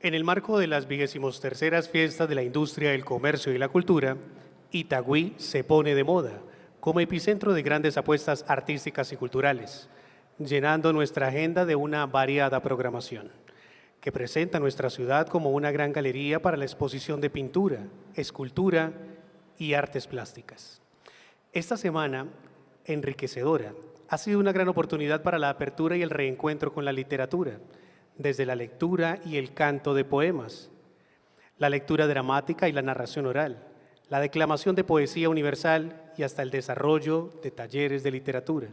En el marco de las 23ª Fiestas de la Industria, el Comercio y la Cultura, Itagüí se pone de moda como epicentro de grandes apuestas artísticas y culturales, llenando nuestra agenda de una variada programación, que presenta nuestra ciudad como una gran galería para la exposición de pintura, escultura y artes plásticas. Esta semana, enriquecedora, ha sido una gran oportunidad para la apertura y el reencuentro con la literatura, desde la lectura y el canto de poemas, la lectura dramática y la narración oral, la declamación de poesía universal y hasta el desarrollo de talleres de literatura.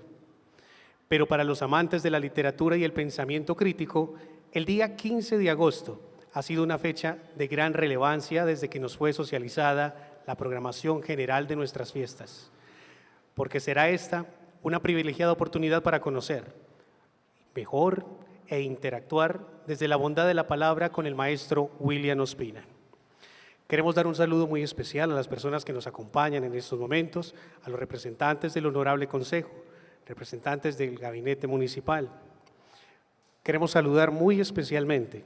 Pero para los amantes de la literatura y el pensamiento crítico, el día 15 de agosto ha sido una fecha de gran relevancia desde que nos fue socializada la programación general de nuestras fiestas, porque será esta una privilegiada oportunidad para conocer mejor e interactuar desde la bondad de la palabra con el maestro William Ospina. Queremos dar un saludo muy especial a las personas que nos acompañan en estos momentos, a los representantes del Honorable Consejo, representantes del Gabinete Municipal. Queremos saludar muy especialmente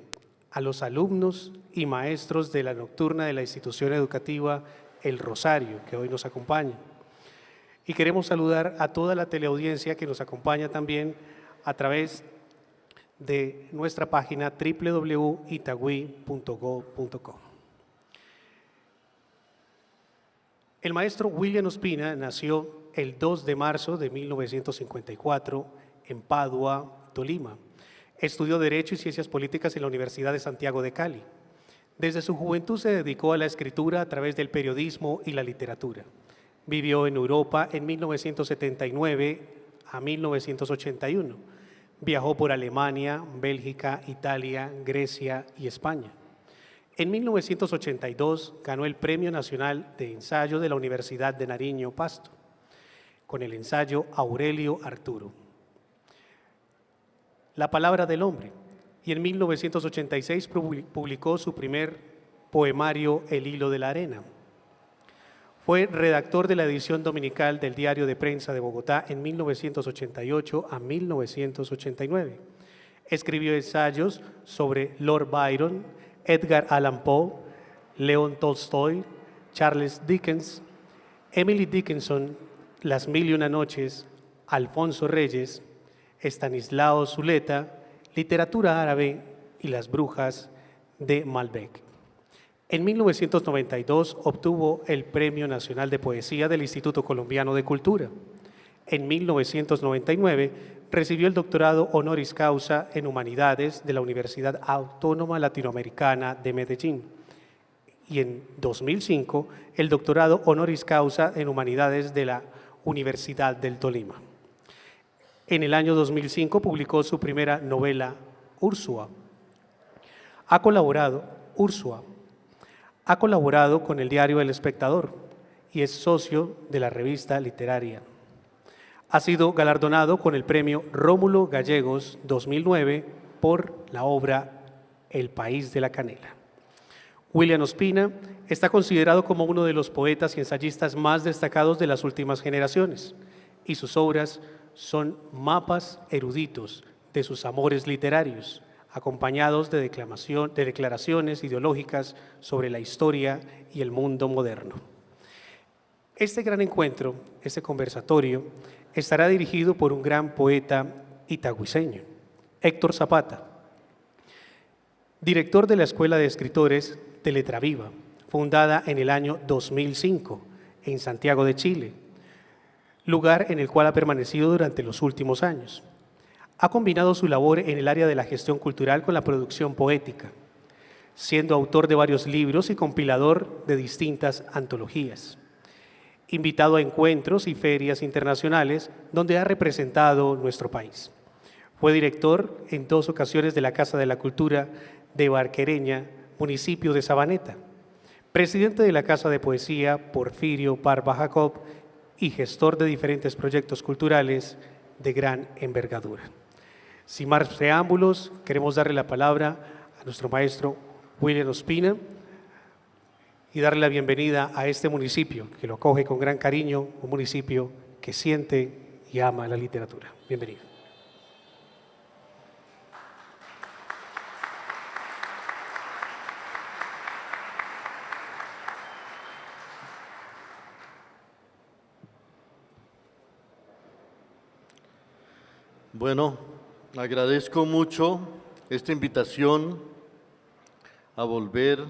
a los alumnos y maestros de la nocturna de la institución educativa El Rosario, que hoy nos acompaña. Y queremos saludar a toda la teleaudiencia que nos acompaña también a través de nuestra página www.itagüí.go.co. El maestro William Ospina nació el 2 de marzo de 1954 en Padua, Tolima. Estudió Derecho y Ciencias Políticas en la Universidad de Santiago de Cali. Desde su juventud se dedicó a la escritura a través del periodismo y la literatura. Vivió en Europa en 1979 a 1981. Viajó por Alemania, Bélgica, Italia, Grecia y España. En 1982 ganó el Premio Nacional de Ensayo de la Universidad de Nariño, Pasto, con el ensayo Aurelio Arturo, La palabra del hombre, y en 1986 publicó su primer poemario El hilo de la arena. Fue redactor de la edición dominical del Diario de Prensa de Bogotá en 1988 a 1989. Escribió ensayos sobre Lord Byron, Edgar Allan Poe, León Tolstoy, Charles Dickens, Emily Dickinson, Las mil y una noches, Alfonso Reyes, Estanislao Zuleta, literatura árabe y Las brujas de Malbec. En 1992 obtuvo el Premio Nacional de Poesía del Instituto Colombiano de Cultura. En 1999 recibió el doctorado honoris causa en Humanidades de la Universidad Autónoma Latinoamericana de Medellín. Y en 2005 el doctorado honoris causa en Humanidades de la Universidad del Tolima. En el año 2005 publicó su primera novela, Úrsula. Ha colaborado con el diario El Espectador y es socio de la revista literaria. Ha sido galardonado con el premio Rómulo Gallegos 2009 por la obra El País de la Canela. William Ospina está considerado como uno de los poetas y ensayistas más destacados de las últimas generaciones, y sus obras son mapas eruditos de sus amores literarios, acompañados de declaraciones ideológicas sobre la historia y el mundo moderno. Este gran encuentro, este conversatorio, estará dirigido por un gran poeta itagüiseño, Héctor Zapata, director de la Escuela de Escritores de Letra Viva, fundada en el año 2005 en Santiago de Chile, lugar en el cual ha permanecido durante los últimos años. Ha combinado su labor en el área de la gestión cultural con la producción poética, siendo autor de varios libros y compilador de distintas antologías. Invitado a encuentros y ferias internacionales donde ha representado nuestro país. Fue director en 2 ocasiones de la Casa de la Cultura de Barquereña, municipio de Sabaneta, presidente de la Casa de Poesía Porfirio Parva Jacob y gestor de diferentes proyectos culturales de gran envergadura. Sin más preámbulos, queremos darle la palabra a nuestro maestro William Ospina y darle la bienvenida a este municipio que lo acoge con gran cariño, un municipio que siente y ama la literatura. Bienvenido. Muchas Bueno, agradezco mucho esta invitación a volver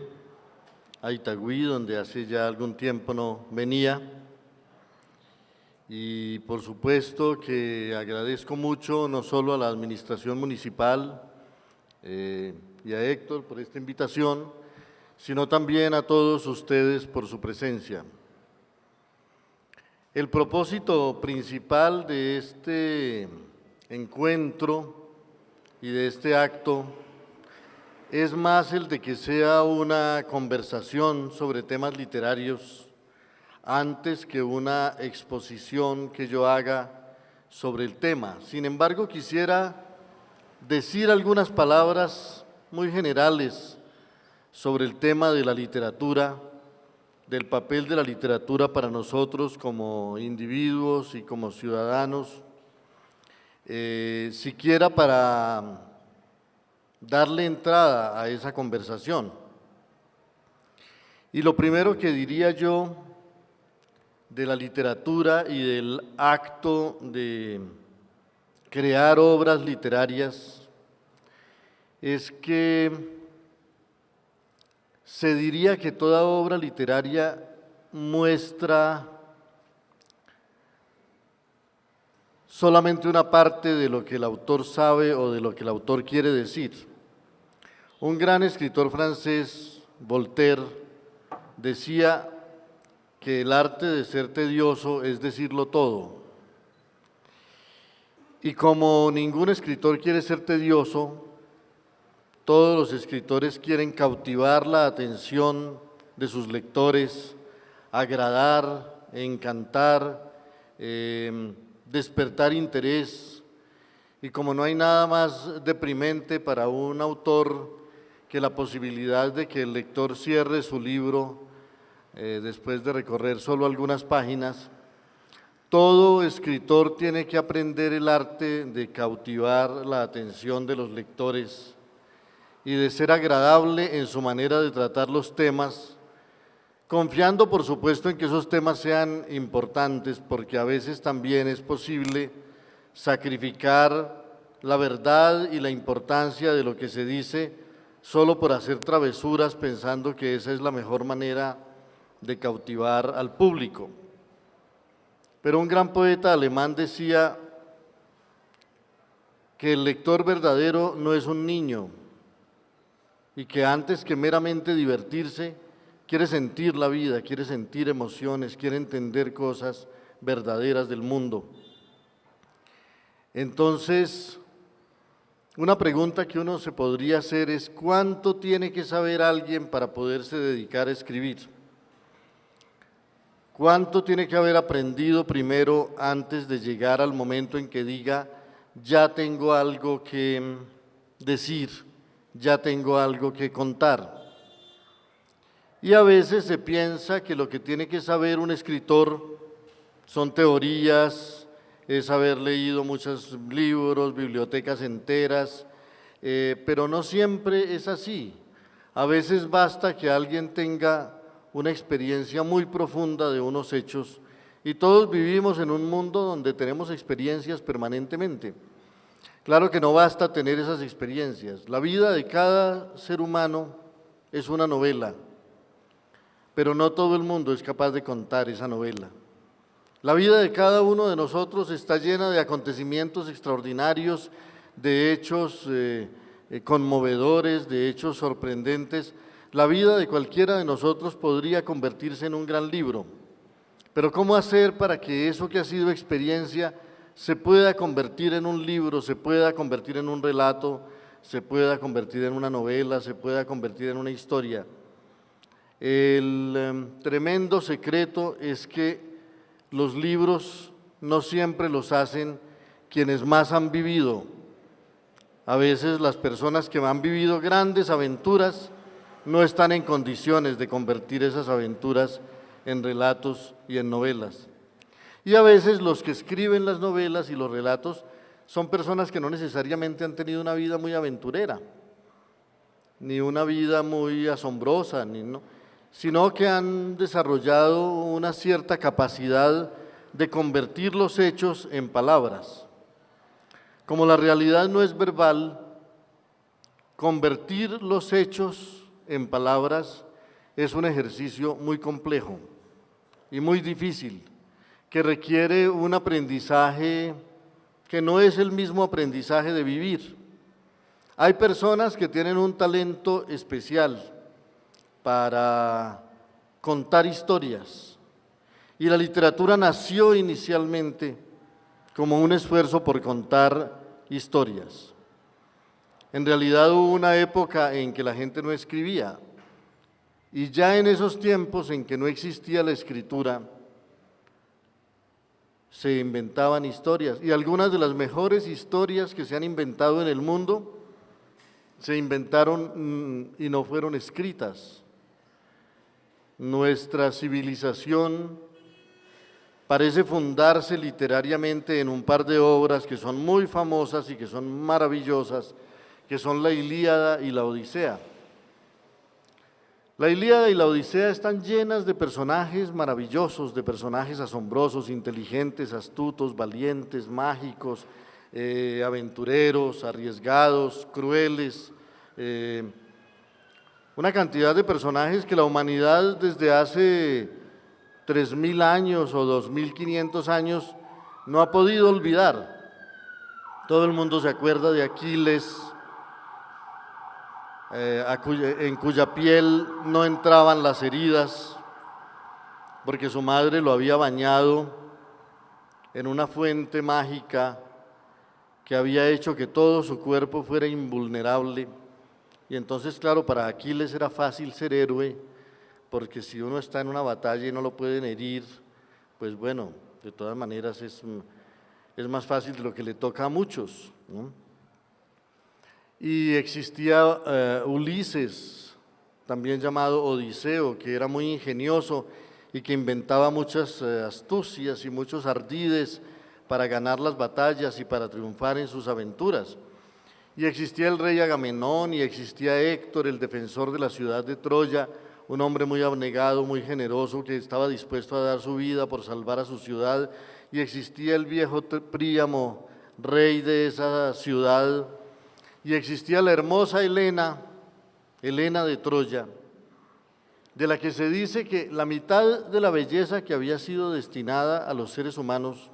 a Itagüí, donde hace ya algún tiempo no venía. Y por supuesto que agradezco mucho no solo a la administración municipal y a Héctor por esta invitación, sino también a todos ustedes por su presencia. El propósito principal de este encuentro y de este acto es más el de que sea una conversación sobre temas literarios antes que una exposición que yo haga sobre el tema. Sin embargo, quisiera decir algunas palabras muy generales sobre el tema de la literatura, del papel de la literatura para nosotros como individuos y como ciudadanos, siquiera para darle entrada a esa conversación. Y lo primero que diría yo de la literatura y del acto de crear obras literarias es que se diría que toda obra literaria muestra solamente una parte de lo que el autor sabe o de lo que el autor quiere decir. Un gran escritor francés, Voltaire, decía que el arte de ser tedioso es decirlo todo. Y como ningún escritor quiere ser tedioso, todos los escritores quieren cautivar la atención de sus lectores, agradar, encantar, despertar interés. Y como no hay nada más deprimente para un autor que la posibilidad de que el lector cierre su libro después de recorrer solo algunas páginas, todo escritor tiene que aprender el arte de cautivar la atención de los lectores y de ser agradable en su manera de tratar los temas, confiando por supuesto en que esos temas sean importantes, porque a veces también es posible sacrificar la verdad y la importancia de lo que se dice solo por hacer travesuras pensando que esa es la mejor manera de cautivar al público. Pero un gran poeta alemán decía que el lector verdadero no es un niño y que antes que meramente divertirse, quiere sentir la vida, quiere sentir emociones, quiere entender cosas verdaderas del mundo. Entonces, una pregunta que uno se podría hacer es ¿cuánto tiene que saber alguien para poderse dedicar a escribir? ¿Cuánto tiene que haber aprendido primero antes de llegar al momento en que diga ya tengo algo que decir, ya tengo algo que contar? Y a veces se piensa que lo que tiene que saber un escritor son teorías, es haber leído muchos libros, bibliotecas enteras, pero no siempre es así. A veces basta que alguien tenga una experiencia muy profunda de unos hechos y todos vivimos en un mundo donde tenemos experiencias permanentemente. Claro que no basta tener esas experiencias. La vida de cada ser humano es una novela, pero no todo el mundo es capaz de contar esa novela. La vida de cada uno de nosotros está llena de acontecimientos extraordinarios, de hechos conmovedores, de hechos sorprendentes. La vida de cualquiera de nosotros podría convertirse en un gran libro, pero ¿cómo hacer para que eso que ha sido experiencia se pueda convertir en un libro, se pueda convertir en un relato, se pueda convertir en una novela, se pueda convertir en una historia? El tremendo secreto es que los libros no siempre los hacen quienes más han vivido. A veces las personas que han vivido grandes aventuras no están en condiciones de convertir esas aventuras en relatos y en novelas. Y a veces los que escriben las novelas y los relatos son personas que no necesariamente han tenido una vida muy aventurera, ni una vida muy asombrosa, sino que han desarrollado una cierta capacidad de convertir los hechos en palabras. Como la realidad no es verbal, convertir los hechos en palabras es un ejercicio muy complejo y muy difícil, que requiere un aprendizaje que no es el mismo aprendizaje de vivir. Hay personas que tienen un talento especial para contar historias, y la literatura nació inicialmente como un esfuerzo por contar historias. En realidad hubo una época en que la gente no escribía, y ya en esos tiempos en que no existía la escritura, se inventaban historias, y algunas de las mejores historias que se han inventado en el mundo se inventaron y no fueron escritas. Nuestra civilización parece fundarse literariamente en un par de obras que son muy famosas y que son maravillosas, que son la Ilíada y la Odisea. La Ilíada y la Odisea están llenas de personajes maravillosos, de personajes asombrosos, inteligentes, astutos, valientes, mágicos, aventureros, arriesgados, crueles, una cantidad de personajes que la humanidad desde hace 3.000 años o 2.500 años no ha podido olvidar. Todo el mundo se acuerda de Aquiles, en cuya piel no entraban las heridas, porque su madre lo había bañado en una fuente mágica que había hecho que todo su cuerpo fuera invulnerable. Y entonces, claro, para Aquiles era fácil ser héroe, porque si uno está en una batalla y no lo pueden herir, pues bueno, de todas maneras es más fácil de lo que le toca a muchos, ¿no? Y existía Ulises, también llamado Odiseo, que era muy ingenioso y que inventaba muchas astucias y muchos ardides para ganar las batallas y para triunfar en sus aventuras. Y existía el rey Agamenón, y existía Héctor, el defensor de la ciudad de Troya, un hombre muy abnegado, muy generoso, que estaba dispuesto a dar su vida por salvar a su ciudad. Y existía el viejo Príamo, rey de esa ciudad. Y existía la hermosa Helena de Troya, de la que se dice que la mitad de la belleza que había sido destinada a los seres humanos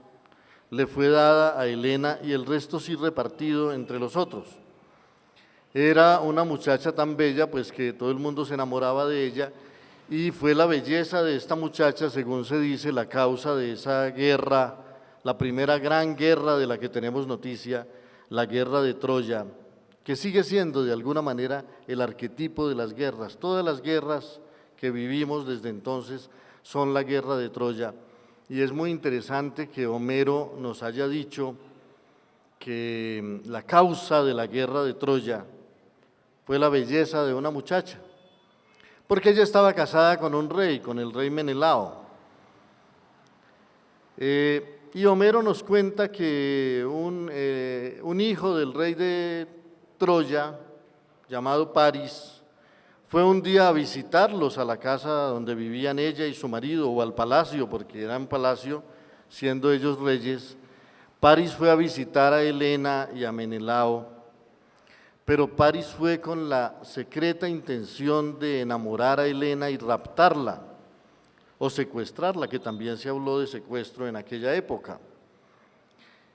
le fue dada a Helena, y el resto sí repartido entre los otros. Era una muchacha tan bella, pues, que todo el mundo se enamoraba de ella, y fue la belleza de esta muchacha, según se dice, la causa de esa guerra, la primera gran guerra de la que tenemos noticia, la guerra de Troya, que sigue siendo de alguna manera el arquetipo de las guerras. Todas las guerras que vivimos desde entonces son la guerra de Troya. Y es muy interesante que Homero nos haya dicho que la causa de la guerra de Troya fue la belleza de una muchacha, porque ella estaba casada con un rey, con el rey Menelao. Y Homero nos cuenta que un hijo del rey de Troya, llamado Paris, fue un día a visitarlos a la casa donde vivían ella y su marido, o al palacio, porque era un palacio, siendo ellos reyes. Paris fue a visitar a Helena y a Menelao, pero Paris fue con la secreta intención de enamorar a Helena y raptarla, o secuestrarla, que también se habló de secuestro en aquella época.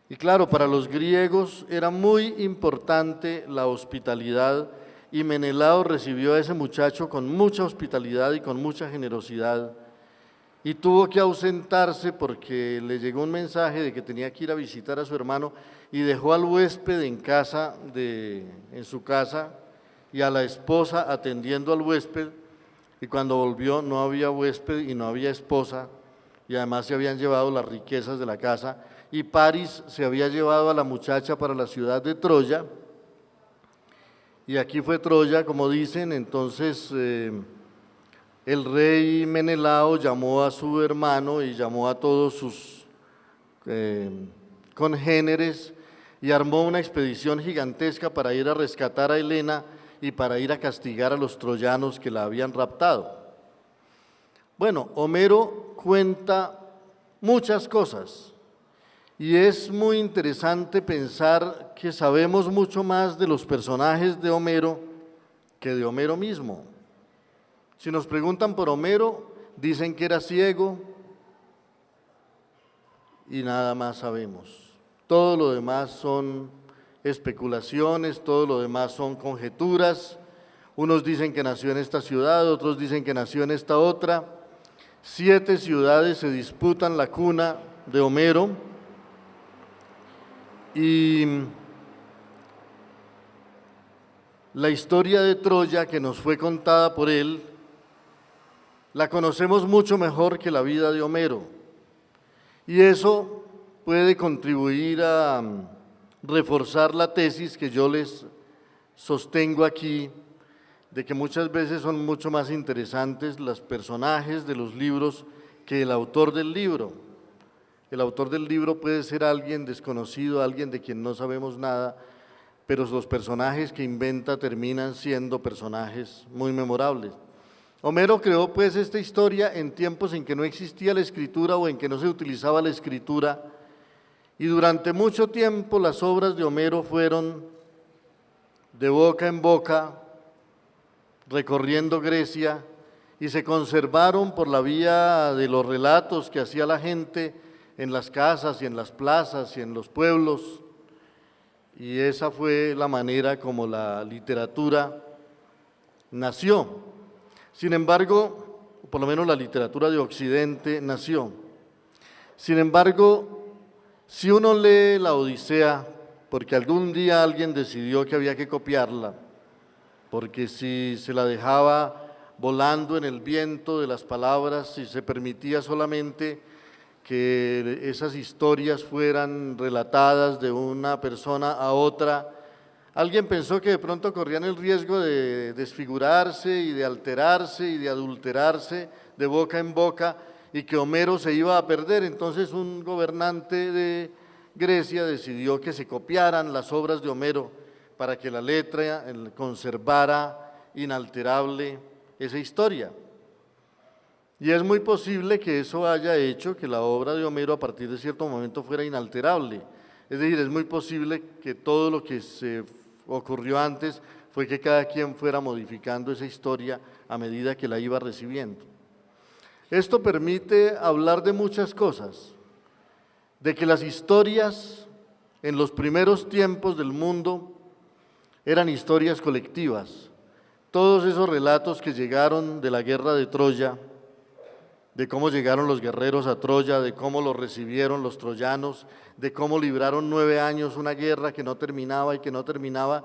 Y claro, para los griegos era muy importante la hospitalidad, y Menelao recibió a ese muchacho con mucha hospitalidad y con mucha generosidad, y tuvo que ausentarse porque le llegó un mensaje de que tenía que ir a visitar a su hermano, y dejó al huésped en su casa, y a la esposa atendiendo al huésped, y cuando volvió no había huésped y no había esposa, y además se habían llevado las riquezas de la casa, y Paris se había llevado a la muchacha para la ciudad de Troya, y aquí fue Troya, como dicen. Entonces el rey Menelao llamó a su hermano y llamó a todos sus congéneres, y armó una expedición gigantesca para ir a rescatar a Helena y para ir a castigar a los troyanos que la habían raptado. Bueno, Homero cuenta muchas cosas, Y es muy interesante pensar que sabemos mucho más de los personajes de Homero que de Homero mismo. Si nos preguntan por Homero, dicen que era ciego y nada más sabemos. Todo lo demás son especulaciones, todo lo demás son conjeturas. Unos dicen que nació en esta ciudad, otros dicen que nació en esta otra. 7 ciudades se disputan la cuna de Homero y la historia de Troya que nos fue contada por él la conocemos mucho mejor que la vida de Homero. Y eso puede contribuir a reforzar la tesis que yo les sostengo aquí, de que muchas veces son mucho más interesantes los personajes de los libros que el autor del libro. El autor del libro puede ser alguien desconocido, alguien de quien no sabemos nada, pero los personajes que inventa terminan siendo personajes muy memorables. Homero creó pues esta historia en tiempos en que no existía la escritura o en que no se utilizaba la escritura, y durante mucho tiempo las obras de Homero fueron de boca en boca, recorriendo Grecia, y se conservaron por la vía de los relatos que hacía la gente en las casas y en las plazas y en los pueblos, y esa fue la manera como la literatura nació. Sin embargo, por lo menos la literatura de Occidente nació. Sin embargo, si uno lee la Odisea, porque algún día alguien decidió que había que copiarla, porque si se la dejaba volando en el viento de las palabras, si se permitía solamente que esas historias fueran relatadas de una persona a otra, alguien pensó que de pronto corrían el riesgo de desfigurarse y de alterarse y de adulterarse de boca en boca y que Homero se iba a perder. Entonces un gobernante de Grecia decidió que se copiaran las obras de Homero para que la letra conservara inalterable esa historia. Y es muy posible que eso haya hecho que la obra de Homero a partir de cierto momento fuera inalterable. Es decir, es muy posible que todo lo que se ocurrió antes fue que cada quien fuera modificando esa historia a medida que la iba recibiendo. Esto permite hablar de muchas cosas, de que las historias en los primeros tiempos del mundo eran historias colectivas. Todos esos relatos que llegaron de la guerra de Troya, de cómo llegaron los guerreros a Troya, de cómo los recibieron los troyanos, de cómo libraron 9 años una guerra que no terminaba y que no terminaba.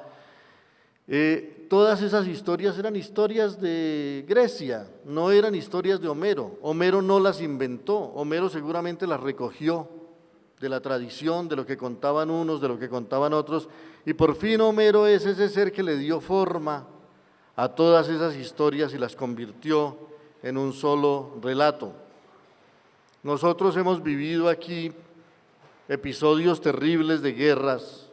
Todas esas historias eran historias de Grecia, no eran historias de Homero. Homero no las inventó, Homero seguramente las recogió de la tradición, de lo que contaban unos, de lo que contaban otros, y por fin Homero es ese ser que le dio forma a todas esas historias y las convirtió en un solo relato. Nosotros hemos vivido aquí episodios terribles de guerras,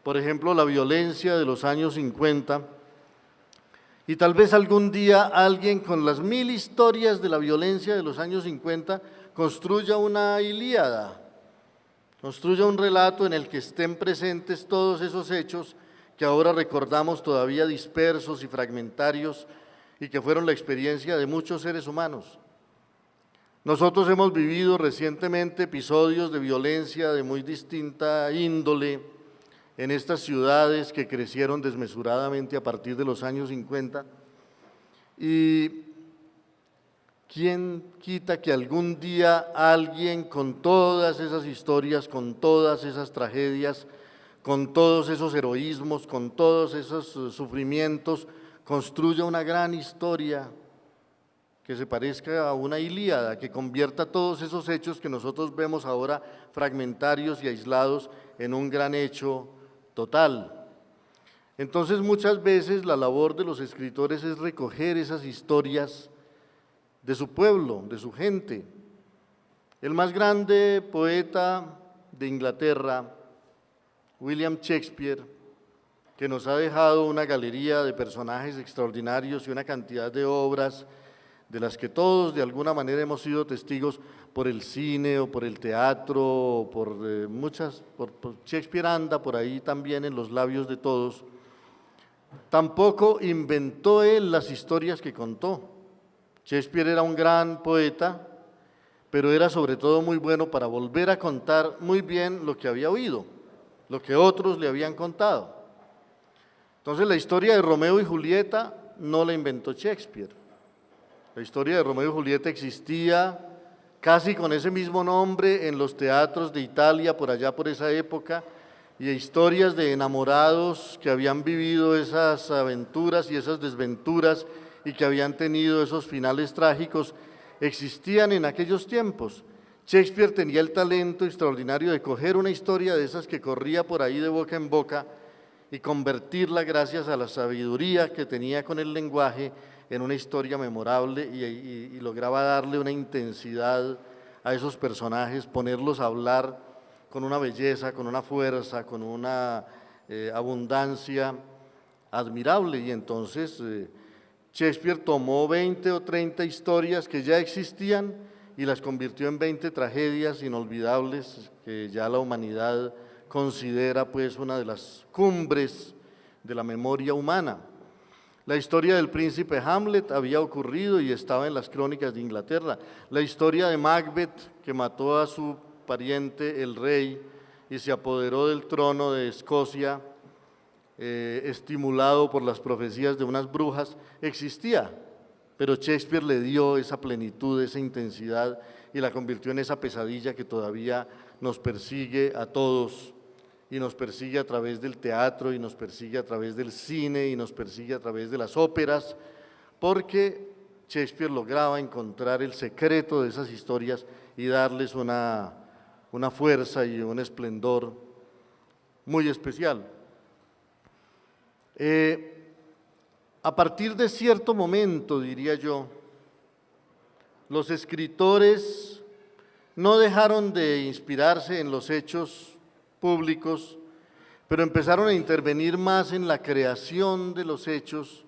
por ejemplo, la violencia de los años 50, y tal vez algún día alguien con las 1000 historias de la violencia de los años 50 construya una Ilíada, construya un relato en el que estén presentes todos esos hechos que ahora recordamos todavía dispersos y fragmentarios y que fueron la experiencia de muchos seres humanos. Nosotros hemos vivido recientemente episodios de violencia de muy distinta índole en estas ciudades que crecieron desmesuradamente a partir de los años 50, y ¿quién quita que algún día alguien con todas esas historias, con todas esas tragedias, con todos esos heroísmos, con todos esos sufrimientos, construya una gran historia que se parezca a una Ilíada, que convierta todos esos hechos que nosotros vemos ahora fragmentarios y aislados en un gran hecho total? Entonces muchas veces la labor de los escritores es recoger esas historias de su pueblo, de su gente. El más grande poeta de Inglaterra, William Shakespeare, que nos ha dejado una galería de personajes extraordinarios y una cantidad de obras de las que todos de alguna manera hemos sido testigos por el cine o por el teatro, o por por Shakespeare anda por ahí también en los labios de todos. Tampoco inventó él las historias que contó. Shakespeare era un gran poeta, pero era sobre todo muy bueno para volver a contar muy bien lo que había oído, lo que otros le habían contado. Entonces la historia de Romeo y Julieta no la inventó Shakespeare. La historia de Romeo y Julieta existía casi con ese mismo nombre en los teatros de Italia por allá por esa época, y historias de enamorados que habían vivido esas aventuras y esas desventuras y que habían tenido esos finales trágicos, existían en aquellos tiempos. Shakespeare tenía el talento extraordinario de coger una historia de esas que corría por ahí de boca en boca y convertirla, gracias a la sabiduría que tenía con el lenguaje, en una historia memorable y lograba darle una intensidad a esos personajes, ponerlos a hablar con una belleza, con una fuerza, con una abundancia admirable. Y entonces Shakespeare tomó 20 o 30 historias que ya existían y las convirtió en 20 tragedias inolvidables que ya la humanidad considera pues una de las cumbres de la memoria humana. La historia del príncipe Hamlet había ocurrido y estaba en las crónicas de Inglaterra. La historia de Macbeth, que mató a su pariente el rey y se apoderó del trono de Escocia, estimulado por las profecías de unas brujas, existía, pero Shakespeare le dio esa plenitud, esa intensidad y la convirtió en esa pesadilla que todavía nos persigue a todos, y nos persigue a través del teatro, y nos persigue a través del cine, y nos persigue a través de las óperas, porque Shakespeare lograba encontrar el secreto de esas historias y darles una fuerza y un esplendor muy especial. A partir de cierto momento, diría yo, los escritores no dejaron de inspirarse en los hechos públicos, pero empezaron a intervenir más en la creación de los hechos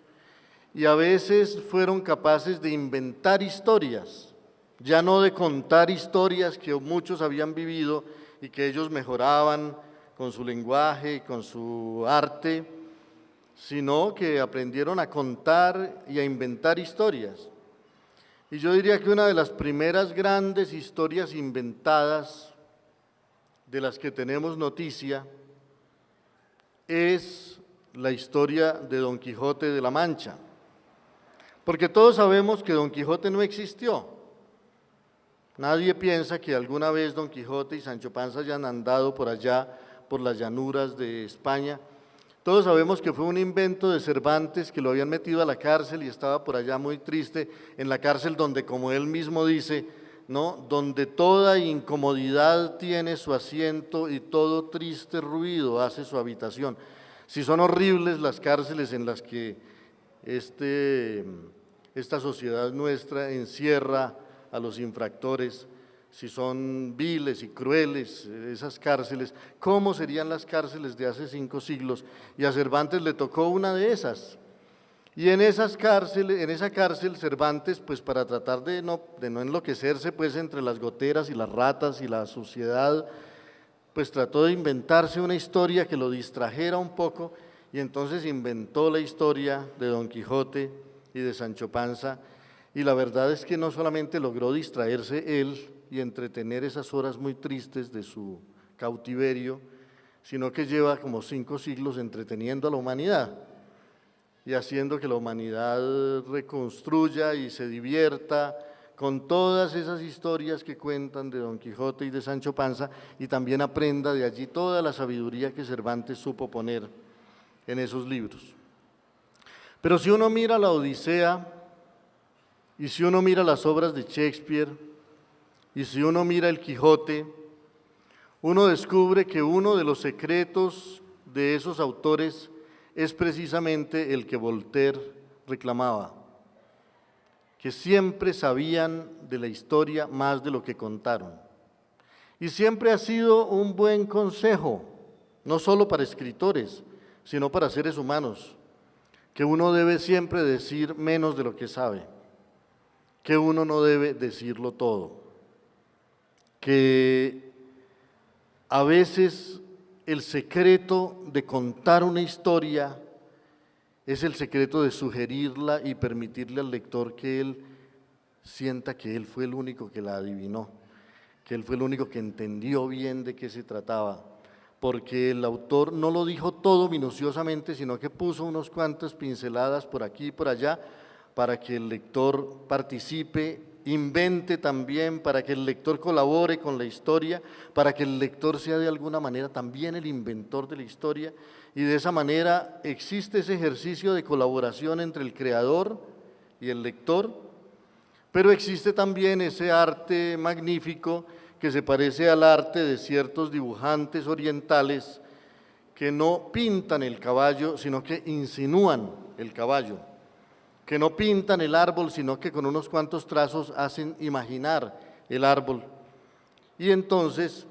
y a veces fueron capaces de inventar historias, ya no de contar historias que muchos habían vivido y que ellos mejoraban con su lenguaje y con su arte, sino que aprendieron a contar y a inventar historias. Y yo diría que una de las primeras grandes historias inventadas de las que tenemos noticia es la historia de Don Quijote de la Mancha, porque todos sabemos que Don Quijote no existió. Nadie piensa que alguna vez Don Quijote y Sancho Panza hayan andado por allá, por las llanuras de España. Todos sabemos que fue un invento de Cervantes, que lo habían metido a la cárcel y estaba por allá muy triste, en la cárcel donde, como él mismo dice, ¿no?, donde toda incomodidad tiene su asiento y todo triste ruido hace su habitación. Si son horribles las cárceles en las que esta sociedad nuestra encierra a los infractores, si son viles y crueles esas cárceles, ¿cómo serían las cárceles de hace 5 siglos? Y a Cervantes le tocó una de esas. Y en esa cárcel Cervantes, pues para tratar de no enloquecerse pues entre las goteras y las ratas y la suciedad, pues trató de inventarse una historia que lo distrajera un poco, y entonces inventó la historia de Don Quijote y de Sancho Panza, y la verdad es que no solamente logró distraerse él y entretener esas horas muy tristes de su cautiverio, sino que lleva como 5 siglos entreteniendo a la humanidad y haciendo que la humanidad reconstruya y se divierta con todas esas historias que cuentan de Don Quijote y de Sancho Panza, y también aprenda de allí toda la sabiduría que Cervantes supo poner en esos libros. Pero si uno mira la Odisea, y si uno mira las obras de Shakespeare, y si uno mira el Quijote, uno descubre que uno de los secretos de esos autores es precisamente el que Voltaire reclamaba, que siempre sabían de la historia más de lo que contaron. Y siempre ha sido un buen consejo, no solo para escritores, sino para seres humanos, que uno debe siempre decir menos de lo que sabe. que uno no debe decirlo todo, que a veces el secreto de contar una historia es el secreto de sugerirla y permitirle al lector que él sienta que él fue el único que la adivinó, que él fue el único que entendió bien de qué se trataba, porque el autor no lo dijo todo minuciosamente, sino que puso unos cuantas pinceladas por aquí y por allá para que el lector participe, invente también, para que el lector colabore con la historia, para que el lector sea de alguna manera también el inventor de la historia, y de esa manera existe ese ejercicio de colaboración entre el creador y el lector, pero existe también ese arte magnífico que se parece al arte de ciertos dibujantes orientales que no pintan el caballo, sino que insinúan el caballo, que no pintan el árbol, sino que con unos cuantos trazos hacen imaginar el árbol. Y entonces,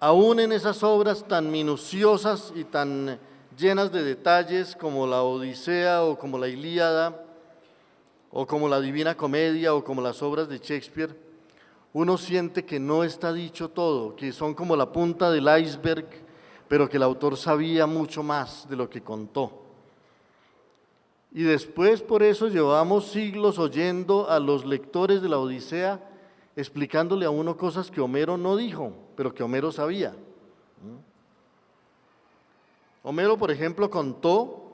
aún en esas obras tan minuciosas y tan llenas de detalles como la Odisea o como la Ilíada, o como la Divina Comedia o como las obras de Shakespeare, uno siente que no está dicho todo, que son como la punta del iceberg, pero que el autor sabía mucho más de lo que contó. Y después por eso llevamos siglos oyendo a los lectores de la Odisea explicándole a uno cosas que Homero no dijo, pero que Homero sabía. Homero, por ejemplo, contó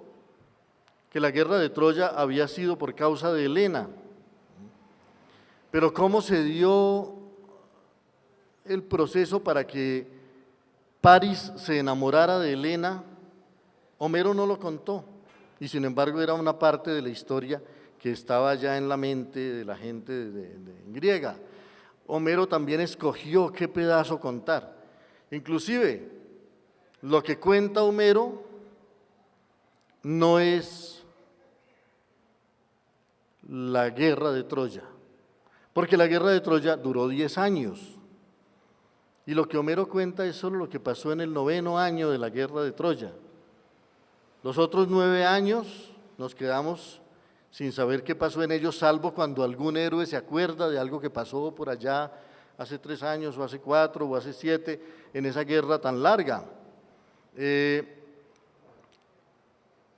que la guerra de Troya había sido por causa de Helena, pero ¿cómo se dio el proceso para que París se enamorara de Helena? Homero no lo contó, y sin embargo era una parte de la historia que estaba ya en la mente de la gente de griega. Homero también escogió qué pedazo contar. Inclusive, lo que cuenta Homero no es la guerra de Troya, porque la guerra de Troya duró 10 años, y lo que Homero cuenta es solo lo que pasó en el 9º año de la guerra de Troya. Los otros 9 años nos quedamos sin saber qué pasó en ellos, salvo cuando algún héroe se acuerda de algo que pasó por allá hace 3 años, o hace 4, o hace 7, en esa guerra tan larga.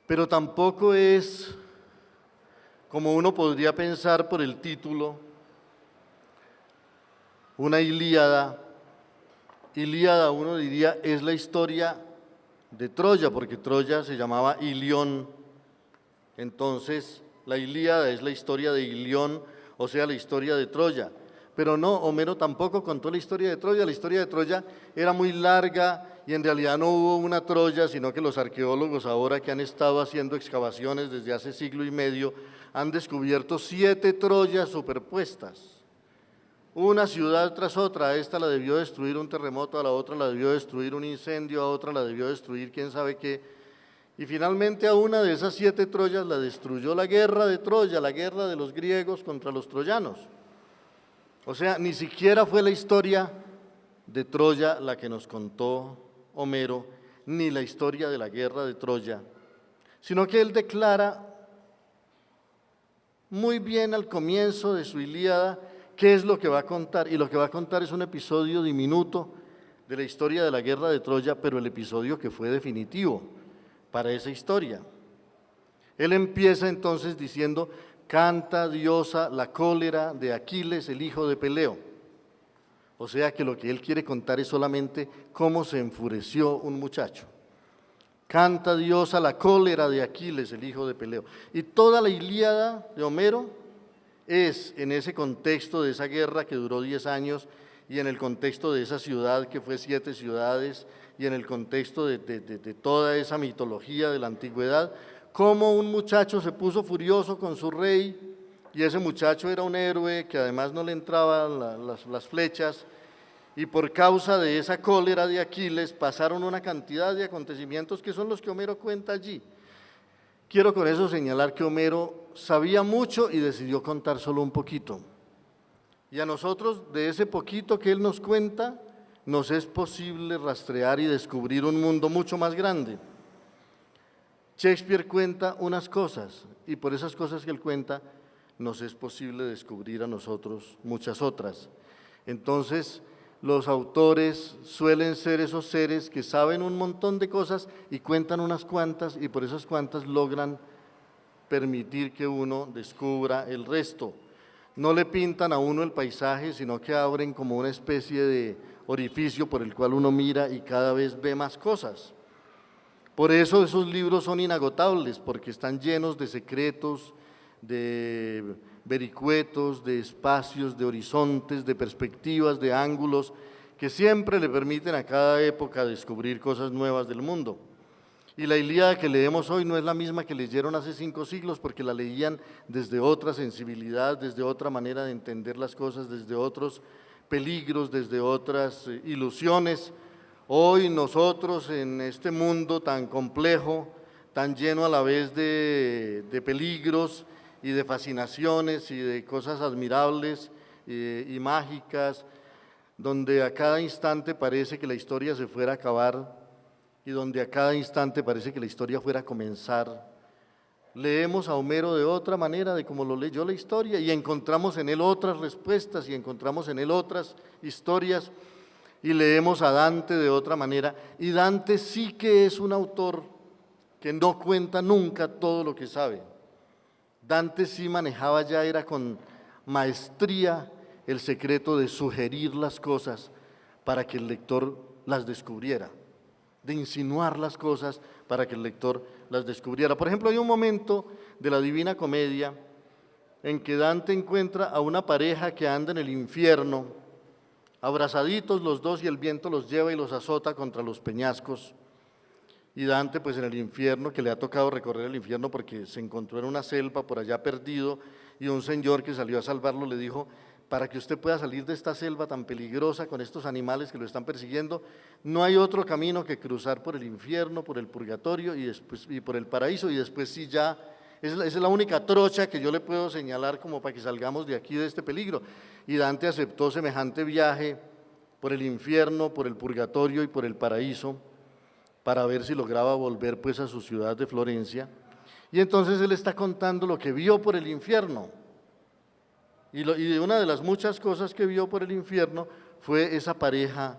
Pero tampoco es, como uno podría pensar por el título, una Ilíada. Ilíada, uno diría, es la historia de Troya, porque Troya se llamaba Ilión. Entonces, la Ilíada es la historia de Ilión, o sea, la historia de Troya. Pero no, Homero tampoco contó la historia de Troya. La historia de Troya era muy larga y en realidad no hubo una Troya, sino que los arqueólogos ahora que han estado haciendo excavaciones desde hace siglo y medio han descubierto 7 Troyas superpuestas. Una ciudad tras otra, a esta la debió destruir un terremoto, a la otra la debió destruir un incendio, a otra la debió destruir quién sabe qué. Y finalmente a una de esas 7 Troyas la destruyó la guerra de Troya, la guerra de los griegos contra los troyanos. O sea, ni siquiera fue la historia de Troya la que nos contó Homero, ni la historia de la guerra de Troya, sino que él declara muy bien al comienzo de su Ilíada qué es lo que va a contar, y lo que va a contar es un episodio diminuto de la historia de la guerra de Troya, pero el episodio que fue definitivo para esa historia. Él empieza entonces diciendo: canta, diosa, la cólera de Aquiles, el hijo de Peleo. O sea que lo que él quiere contar es solamente cómo se enfureció un muchacho. Canta, diosa, la cólera de Aquiles, el hijo de Peleo. Y toda la Ilíada de Homero es en ese contexto de esa guerra que duró 10 años y en el contexto de esa ciudad que fue 7 ciudades y en el contexto de toda esa mitología de la antigüedad, cómo un muchacho se puso furioso con su rey, y ese muchacho era un héroe que además no le entraban las flechas, y por causa de esa cólera de Aquiles pasaron una cantidad de acontecimientos que son los que Homero cuenta allí. Quiero con eso señalar que Homero sabía mucho y decidió contar solo un poquito. Y a nosotros, de ese poquito que él nos cuenta, nos es posible rastrear y descubrir un mundo mucho más grande. Shakespeare cuenta unas cosas, y por esas cosas que él cuenta, nos es posible descubrir a nosotros muchas otras. Entonces, los autores suelen ser esos seres que saben un montón de cosas y cuentan unas cuantas, y por esas cuantas logran permitir que uno descubra el resto. No le pintan a uno el paisaje, sino que abren como una especie de orificio por el cual uno mira y cada vez ve más cosas. Por eso esos libros son inagotables, porque están llenos de secretos, de vericuetos, de espacios, de horizontes, de perspectivas, de ángulos, que siempre le permiten a cada época descubrir cosas nuevas del mundo. Y la Ilíada que leemos hoy no es la misma que leyeron hace 5 siglos, porque la leían desde otra sensibilidad, desde otra manera de entender las cosas, desde otros peligros, desde otras ilusiones. Hoy nosotros en este mundo tan complejo, tan lleno a la vez de peligros y de fascinaciones y de cosas admirables y mágicas, donde a cada instante parece que la historia se fuera a acabar y donde a cada instante parece que la historia fuera a comenzar. Leemos a Homero de otra manera de como lo leyó la historia y encontramos en él otras respuestas y encontramos en él otras historias, y leemos a Dante de otra manera, y Dante sí que es un autor que no cuenta nunca todo lo que sabe. Dante sí manejaba ya, era con maestría el secreto de sugerir las cosas para que el lector las descubriera, de insinuar las cosas para que el lector las descubriera. Por ejemplo, hay un momento de la Divina Comedia en que Dante encuentra a una pareja que anda en el infierno, abrazaditos los dos, y el viento los lleva y los azota contra los peñascos. Y Dante, pues en el infierno, que le ha tocado recorrer el infierno porque se encontró en una selva por allá perdido, y un señor que salió a salvarlo le dijo: para que usted pueda salir de esta selva tan peligrosa con estos animales que lo están persiguiendo, no hay otro camino que cruzar por el infierno, por el purgatorio y por el paraíso, y después sí ya, esa es la única trocha que yo le puedo señalar como para que salgamos de aquí, de este peligro. Y Dante aceptó semejante viaje por el infierno, por el purgatorio y por el paraíso, para ver si lograba volver pues a su ciudad de Florencia. Y entonces él está contando lo que vio por el infierno. Y una de las muchas cosas que vio por el infierno fue esa pareja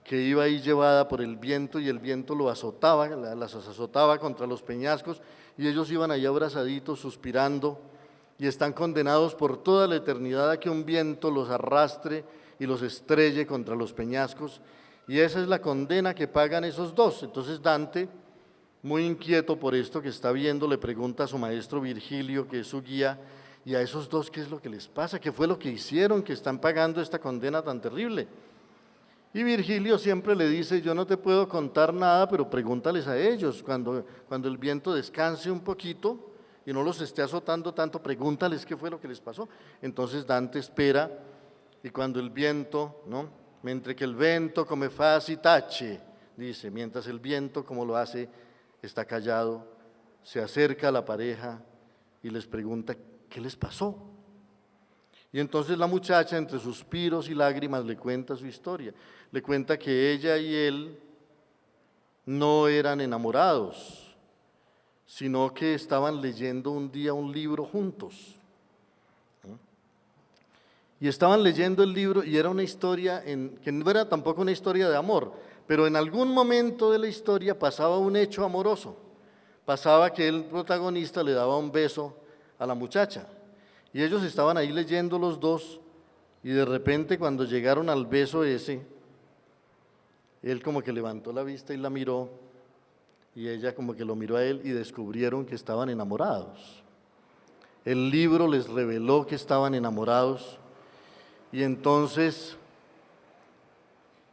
que iba ahí llevada por el viento, y el viento lo azotaba, las azotaba contra los peñascos, y ellos iban ahí abrazaditos, suspirando, y están condenados por toda la eternidad a que un viento los arrastre y los estrelle contra los peñascos, y esa es la condena que pagan esos dos. Entonces Dante, muy inquieto por esto que está viendo, le pregunta a su maestro Virgilio, que es su guía: ¿y a esos dos qué es lo que les pasa? ¿Qué fue lo que hicieron que están pagando esta condena tan terrible? Y Virgilio siempre le dice: yo no te puedo contar nada, pero pregúntales a ellos. Cuando el viento descanse un poquito y no los esté azotando tanto, pregúntales qué fue lo que les pasó. Entonces Dante espera, y cuando el viento, ¿no? Mientras que el vento come faci tace, dice, mientras el viento, como lo hace, está callado, se acerca a la pareja y les pregunta: ¿qué les pasó? Y entonces la muchacha, entre suspiros y lágrimas, le cuenta su historia. Le cuenta que ella y él no eran enamorados, sino que estaban leyendo un día un libro juntos. Y estaban leyendo el libro, y era una historia que no era tampoco una historia de amor, pero en algún momento de la historia pasaba un hecho amoroso. Pasaba que el protagonista le daba un beso a la muchacha, y ellos estaban ahí leyendo los dos, y de repente cuando llegaron al beso ese, él como que levantó la vista y la miró, y ella como que lo miró a él, y descubrieron que estaban enamorados. El libro les reveló que estaban enamorados, y entonces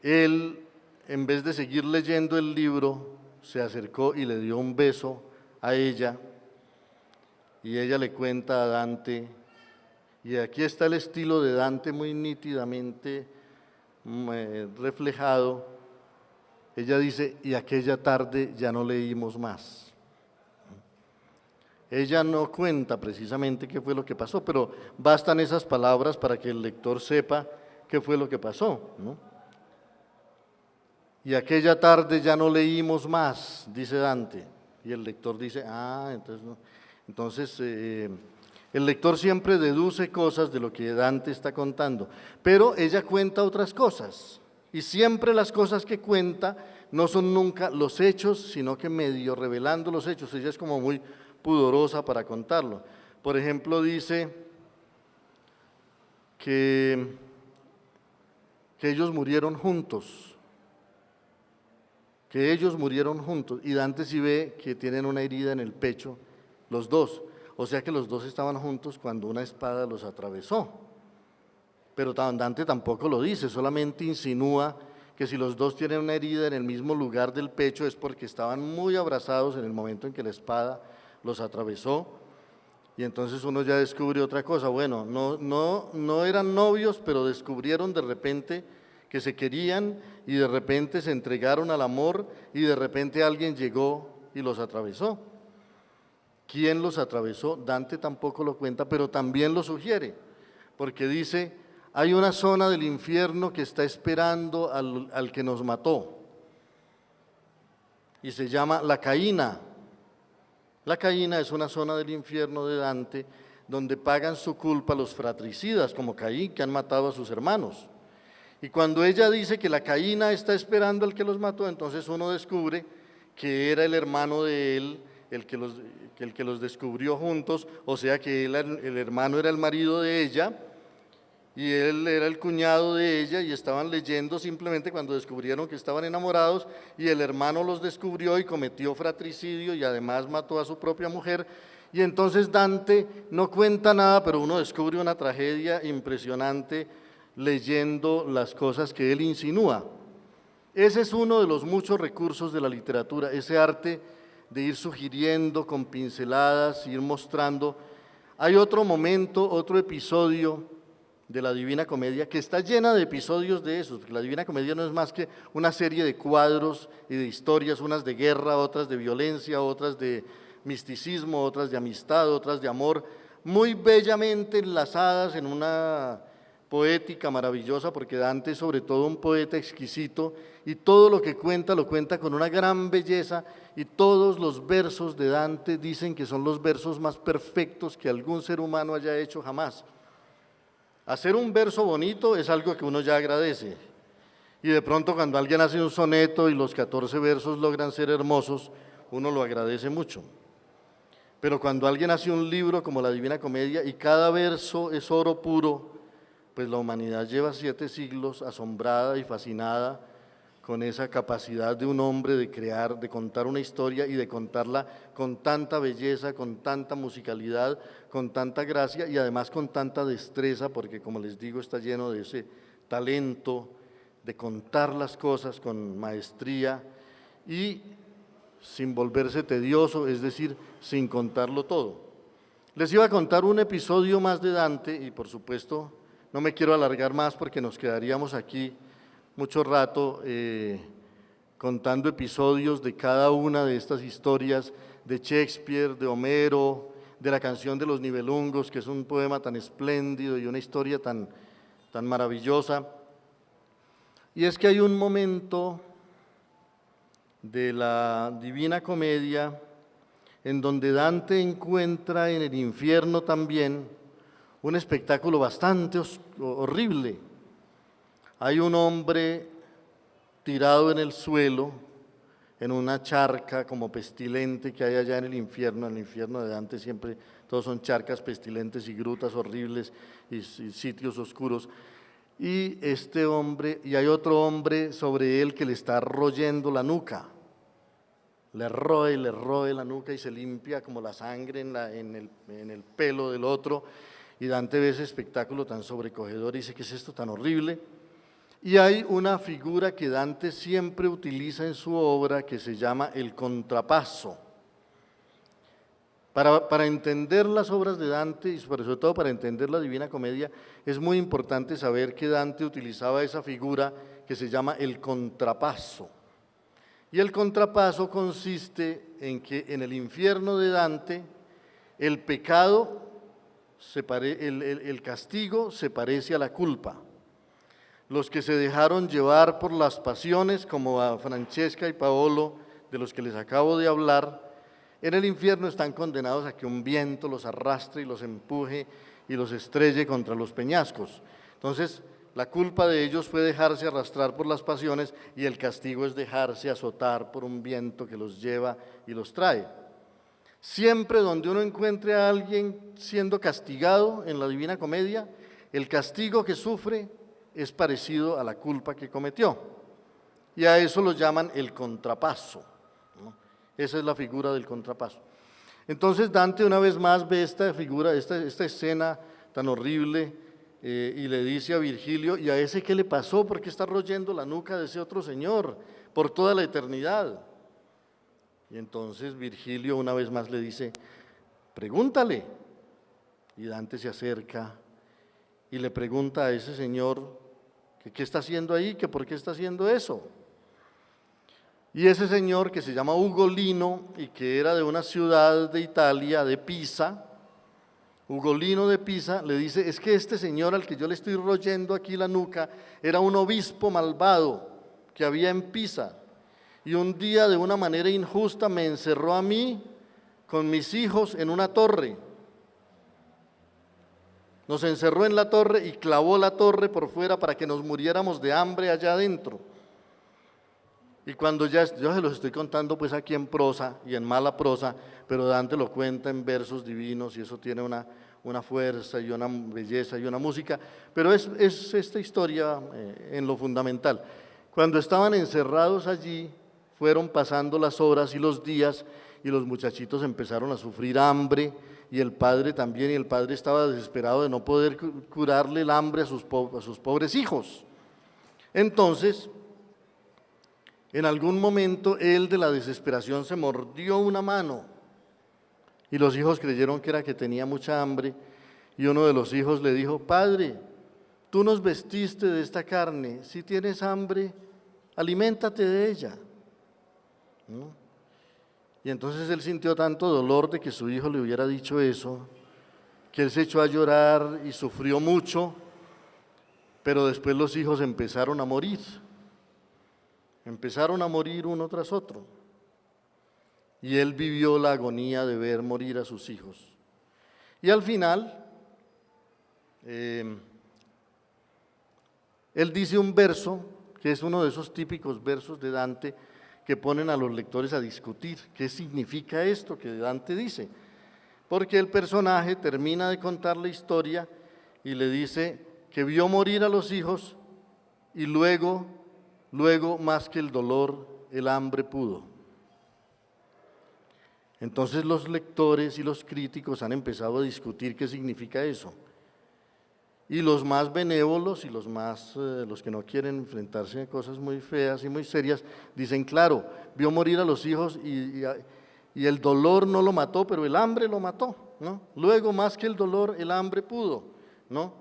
él, en vez de seguir leyendo el libro, se acercó y le dio un beso a ella, y ella le cuenta a Dante, y aquí está el estilo de Dante muy nítidamente reflejado. Ella dice: y aquella tarde ya no leímos más. Ella no cuenta precisamente qué fue lo que pasó, pero bastan esas palabras para que el lector sepa qué fue lo que pasó, ¿no? Y aquella tarde ya no leímos más, dice Dante, y el lector dice: ah, entonces no. Entonces El lector siempre deduce cosas de lo que Dante está contando, pero ella cuenta otras cosas, y siempre las cosas que cuenta no son nunca los hechos, sino que medio revelando los hechos. Ella es como muy pudorosa para contarlo. Por ejemplo, dice que ellos murieron juntos, y Dante sí ve que tienen una herida en el pecho, los dos, o sea que los dos estaban juntos cuando una espada los atravesó. Pero Dante tampoco lo dice, solamente insinúa que si los dos tienen una herida en el mismo lugar del pecho es porque estaban muy abrazados en el momento en que la espada los atravesó, y entonces uno ya descubre otra cosa. Bueno, no eran novios, pero descubrieron de repente que se querían y de repente se entregaron al amor y de repente alguien llegó y los atravesó. ¿Quién los atravesó? Dante tampoco lo cuenta, pero también lo sugiere, porque dice: hay una zona del infierno que está esperando al que nos mató, y se llama la Caína. La Caína es una zona del infierno de Dante donde pagan su culpa los fratricidas, como Caín, que han matado a sus hermanos. Y cuando ella dice que la Caína está esperando al que los mató, entonces uno descubre que era el hermano de él el que los descubrió juntos, o sea que el hermano era el marido de ella y él era el cuñado de ella, y estaban leyendo simplemente cuando descubrieron que estaban enamorados, y el hermano los descubrió y cometió fratricidio y además mató a su propia mujer. Y entonces Dante no cuenta nada, pero uno descubre una tragedia impresionante leyendo las cosas que él insinúa. Ese es uno de los muchos recursos de la literatura, ese arte de ir sugiriendo con pinceladas, ir mostrando. Hay otro momento, otro episodio de la Divina Comedia que está llena de episodios de esos, porque la Divina Comedia no es más que una serie de cuadros y de historias, unas de guerra, otras de violencia, otras de misticismo, otras de amistad, otras de amor, muy bellamente enlazadas en una poética maravillosa, porque Dante es sobre todo un poeta exquisito, y todo lo que cuenta lo cuenta con una gran belleza, y todos los versos de Dante dicen que son los versos más perfectos que algún ser humano haya hecho jamás. Hacer un verso bonito es algo que uno ya agradece, y de pronto cuando alguien hace un soneto y los 14 versos logran ser hermosos, uno lo agradece mucho. Pero cuando alguien hace un libro como la Divina Comedia y cada verso es oro puro, pues la humanidad lleva 7 siglos asombrada y fascinada con esa capacidad de un hombre de crear, de contar una historia y de contarla con tanta belleza, con tanta musicalidad, con tanta gracia y además con tanta destreza, porque como les digo está lleno de ese talento de contar las cosas con maestría y sin volverse tedioso, es decir, sin contarlo todo. Les iba a contar un episodio más de Dante y por supuesto no me quiero alargar más porque nos quedaríamos aquí mucho rato contando episodios de cada una de estas historias de Shakespeare, de Homero, de la canción de los Nibelungos, que es un poema tan espléndido y una historia tan maravillosa. Y es que hay un momento de la Divina Comedia en donde Dante encuentra en el infierno también un espectáculo bastante horrible. Hay un hombre tirado en el suelo, en una charca como pestilente que hay allá en el infierno de Dante siempre todos son charcas pestilentes y grutas horribles y sitios oscuros. Y este hombre, y hay otro hombre sobre él que le está royendo la nuca, le roe la nuca y se limpia como la sangre en el pelo del otro. Y Dante ve ese espectáculo tan sobrecogedor y dice: ¿qué es esto tan horrible? Y hay una figura que Dante siempre utiliza en su obra que se llama el contrapaso. Para entender las obras de Dante y sobre todo para entender la Divina Comedia, es muy importante saber que Dante utilizaba esa figura que se llama el contrapaso. Y el contrapaso consiste en que en el infierno de Dante el pecado, el castigo se parece a la culpa. Los que se dejaron llevar por las pasiones, como a Francesca y Paolo, de los que les acabo de hablar, En el infierno están condenados a que un viento los arrastre y los empuje y los estrelle contra los peñascos. Entonces, la culpa de ellos fue dejarse arrastrar por las pasiones y el castigo es dejarse azotar por un viento que los lleva y los trae. Siempre donde uno encuentre a alguien siendo castigado en la Divina Comedia, el castigo que sufre es parecido a la culpa que cometió. Y a eso lo llaman el contrapaso, ¿no? Esa es la figura del contrapaso. Entonces Dante una vez más ve esta figura, esta escena tan horrible, y le dice a Virgilio: ¿y a ese qué le pasó? ¿Por qué está royendo la nuca de ese otro señor por toda la eternidad? Y entonces Virgilio una vez más le dice: pregúntale. Y Dante se acerca y le pregunta a ese señor que qué está haciendo ahí, que por qué está haciendo eso. Y ese señor, que se llama Ugolino y que era de una ciudad de Italia, de Pisa, Ugolino de Pisa, le dice: es que este señor al que yo le estoy royendo aquí la nuca era un obispo malvado que había en Pisa, y un día de una manera injusta me encerró a mí con mis hijos en una torre. Nos encerró en la torre y clavó la torre por fuera para que nos muriéramos de hambre allá adentro. Y cuando yo se los estoy contando pues aquí en prosa y en mala prosa, pero Dante lo cuenta en versos divinos y eso tiene una fuerza y una belleza y una música, pero es esta historia en lo fundamental. Cuando estaban encerrados allí, fueron pasando las horas y los días y los muchachitos empezaron a sufrir hambre y el padre también, y el padre estaba desesperado de no poder curarle el hambre a sus pobres hijos. Entonces, en algún momento él de la desesperación se mordió una mano y los hijos creyeron que era que tenía mucha hambre y uno de los hijos le dijo: padre, tú nos vestiste de esta carne, si tienes hambre, aliméntate de ella, ¿no? Y entonces él sintió tanto dolor de que su hijo le hubiera dicho eso, que él se echó a llorar y sufrió mucho, pero después los hijos empezaron a morir uno tras otro, y él vivió la agonía de ver morir a sus hijos. Y al final, él dice un verso, que es uno de esos típicos versos de Dante, que ponen a los lectores a discutir qué significa esto que Dante dice, porque el personaje termina de contar la historia y le dice que vio morir a los hijos y luego más que el dolor, el hambre pudo. Entonces los lectores y los críticos han empezado a discutir qué significa eso. Y los más benévolos y los que no quieren enfrentarse a cosas muy feas y muy serias, dicen: claro, vio morir a los hijos y el dolor no lo mató, pero el hambre lo mató, ¿no? Luego, más que el dolor, el hambre pudo, ¿no?